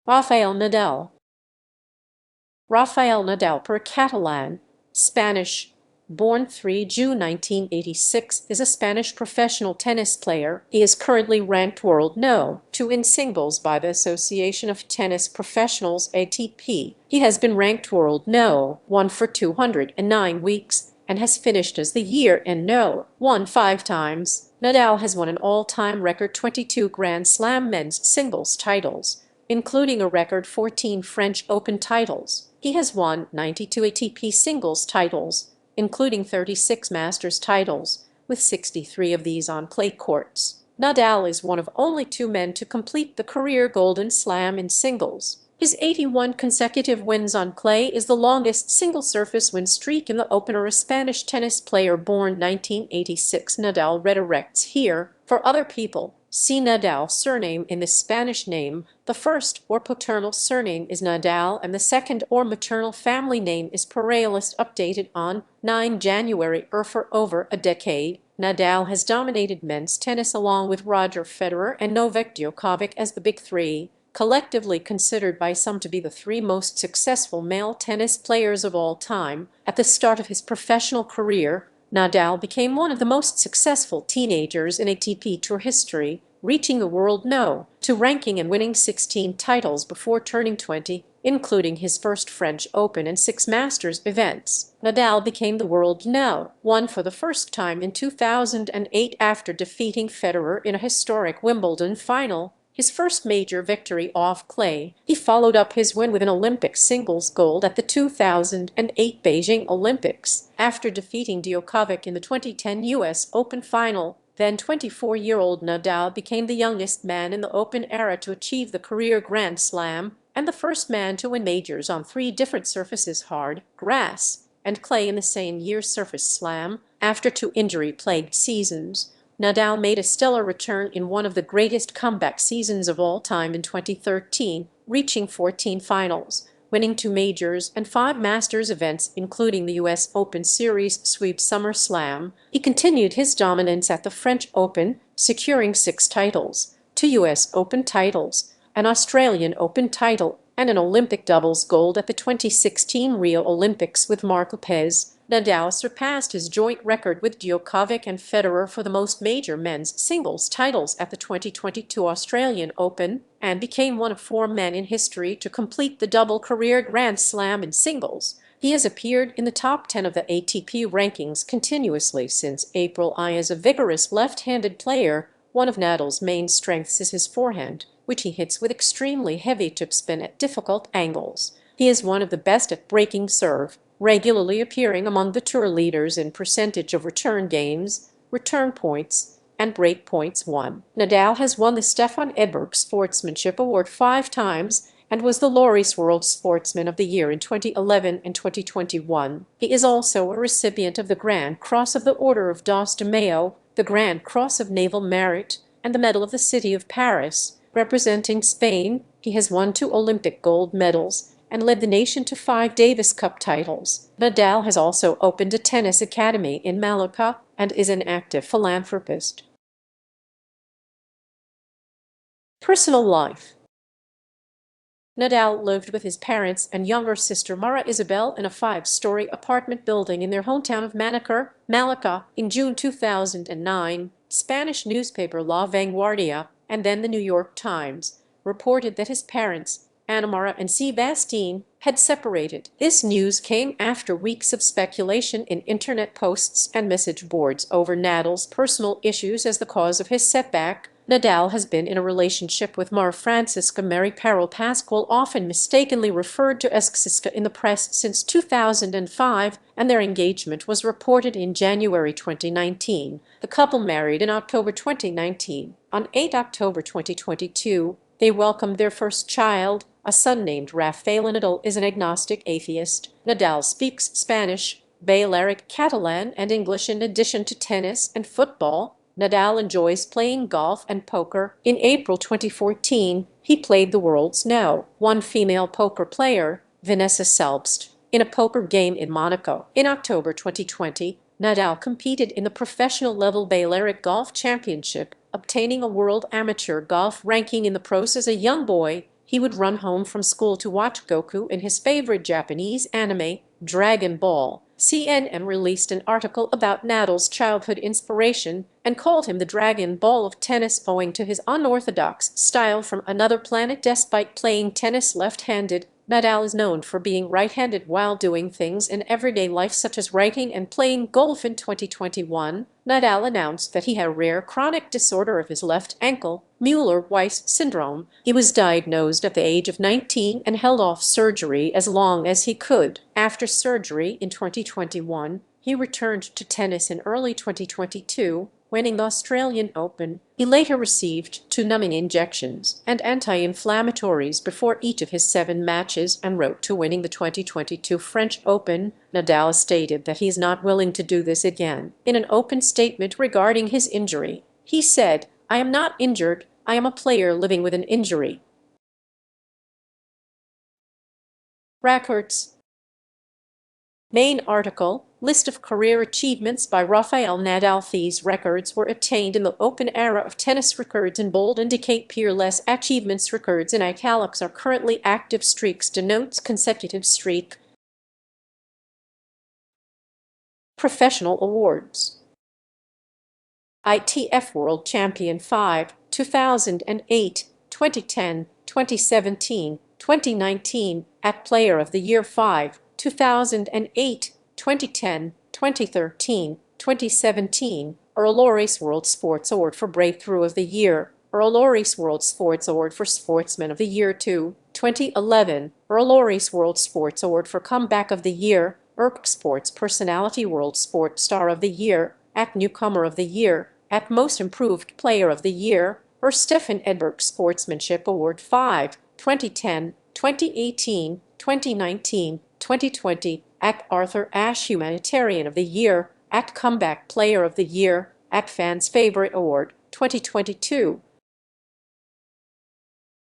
Rafael Nadal. Rafael Nadal, per Catalan, Spanish, born 3 June 1986, is a Spanish professional tennis player. He is currently ranked world No. 2 in singles by the Association of Tennis Professionals (ATP). He has been ranked world No. 1 for 209 weeks and has finished as the year in No. 1 5 times. Nadal has won an all-time record 22 Grand Slam men's singles titles, including a record 14 French Open titles. He has won 92 ATP singles titles, including 36 Masters titles, with 63 of these on clay courts. Nadal is one of only 2 men to complete the career Golden Slam in singles. His 81 consecutive wins on clay is the longest single-surface win streak in the Open. A Spanish tennis player born 1986. Nadal redirects here. For other people, see Nadal surname in the Spanish name. The first or paternal surname is Nadal and the second or maternal family name is Pareilles. Updated on 9 January. For over a decade, Nadal has dominated men's tennis along with Roger Federer and Novak Djokovic as the Big Three, collectively considered by some to be the 3 most successful male tennis players of all time. At the start of his professional career, Nadal became one of the most successful teenagers in ATP Tour history, reaching the world No. 2 ranking and winning 16 titles before turning 20, including his first French Open and 6 Masters events. Nadal became the world No. 1 for the first time in 2008 after defeating Federer in a historic Wimbledon final, his first major victory off clay. He followed up his win with an Olympic singles gold at the 2008 Beijing Olympics, after defeating Djokovic in the 2010 U.S. Open final. Then 24-year-old Nadal became the youngest man in the Open era to achieve the career Grand Slam, and the first man to win majors on 3 different surfaces, hard, grass, and clay, in the same year. Surface Slam. After 2 injury-plagued seasons, Nadal made a stellar return in one of the greatest comeback seasons of all time in 2013, reaching 14 finals, winning 2 majors and 5 Masters events, including the U.S. Open Series sweep SummerSlam. He continued his dominance at the French Open, securing 6 titles, 2 U.S. Open titles, an Australian Open title, and an Olympic doubles gold at the 2016 Rio Olympics with Marc Lopez. Nadal surpassed his joint record with Djokovic and Federer for the most major men's singles titles at the 2022 Australian Open, and became one of 4 men in history to complete the double career Grand Slam in singles. He has appeared in the top 10 of the ATP rankings continuously since April. As a vigorous left-handed player, one of Nadal's main strengths is his forehand, which he hits with extremely heavy topspin at difficult angles. He is one of the best at breaking serve, regularly appearing among the tour leaders in percentage of return games, return points, and break points won. Nadal has won the Stefan Edberg Sportsmanship Award 5 times and was the Laureus World Sportsman of the Year in 2011 and 2021. He is also a recipient of the Grand Cross of the Order of Dos de Mayo, the Grand Cross of Naval Merit, and the Medal of the City of Paris. Representing Spain, he has won 2 Olympic gold medals and led the nation to 5 Davis Cup titles. Nadal has also opened a tennis academy in Malacca and is an active philanthropist. Personal life. Nadal lived with his parents and younger sister Mara Isabel in a 5-story apartment building in their hometown of Manacor, Malacca, in June 2009. Spanish newspaper La Vanguardia, and then the New York Times, reported that his parents, Ana Mara and Sebastián, had separated. This news came after weeks of speculation in internet posts and message boards over Nadal's personal issues as the cause of his setback. Nadal has been in a relationship with Mar Francisca Mary Perel Pascual, often mistakenly referred to as Xiska in the press, since 2005, and their engagement was reported in January 2019. The couple married in October 2019. On 8 October 2022, they welcomed their first child, a son named Rafael. Nadal is an agnostic atheist. Nadal speaks Spanish, Balearic, Catalan, and English in addition to tennis and football. Nadal enjoys playing golf and poker. In April 2014, he played the world's No. 1 female poker player, Vanessa Selbst, in a poker game in Monaco. In October 2020, Nadal competed in the professional-level Balearic Golf Championship, obtaining a world amateur golf ranking in the pros. As a young boy, he would run home from school to watch Goku in his favorite Japanese anime, Dragon Ball. CNN released an article about Nadal's childhood inspiration and called him the Dragon Ball of tennis owing to his unorthodox style from another planet. Despite playing tennis left-handed, Nadal is known for being right-handed while doing things in everyday life such as writing and playing golf. In 2021, Nadal announced that he had a rare chronic disorder of his left ankle, Mueller-Weiss syndrome. He was diagnosed at the age of 19 and held off surgery as long as he could. After surgery in 2021, he returned to tennis in early 2022, winning the Australian Open. He later received 2 numbing injections and anti-inflammatories before each of his 7 matches en route to winning the 2022 French Open. Nadal stated that he is not willing to do this again. In an open statement regarding his injury, he said, "I am not injured, I am a player living with an injury." Records. Main article, list of career achievements by Rafael Nadal. These records were attained in the open era of tennis. Records in bold indicate peerless achievements. Records in italics are currently active. Streaks denotes consecutive streak. Professional awards. ITF World Champion 5, 2008, 2010, 2017, 2019, at Player of the Year 5, 2008, 2010, 2013, 2017, Earl Loris World Sports Award for Breakthrough of the Year, Earl Loris World Sports Award for Sportsman of the Year 2, 2011, Earl Loris World Sports Award for Comeback of the Year, ERC Sports Personality World Sport Star of the Year, at Newcomer of the Year, at Most Improved Player of the Year, or Stefan Edberg Sportsmanship Award 5, 2010, 2018, 2019, 2020, at Arthur Ashe Humanitarian of the Year, at Comeback Player of the Year, at Fans Favorite Award 2022.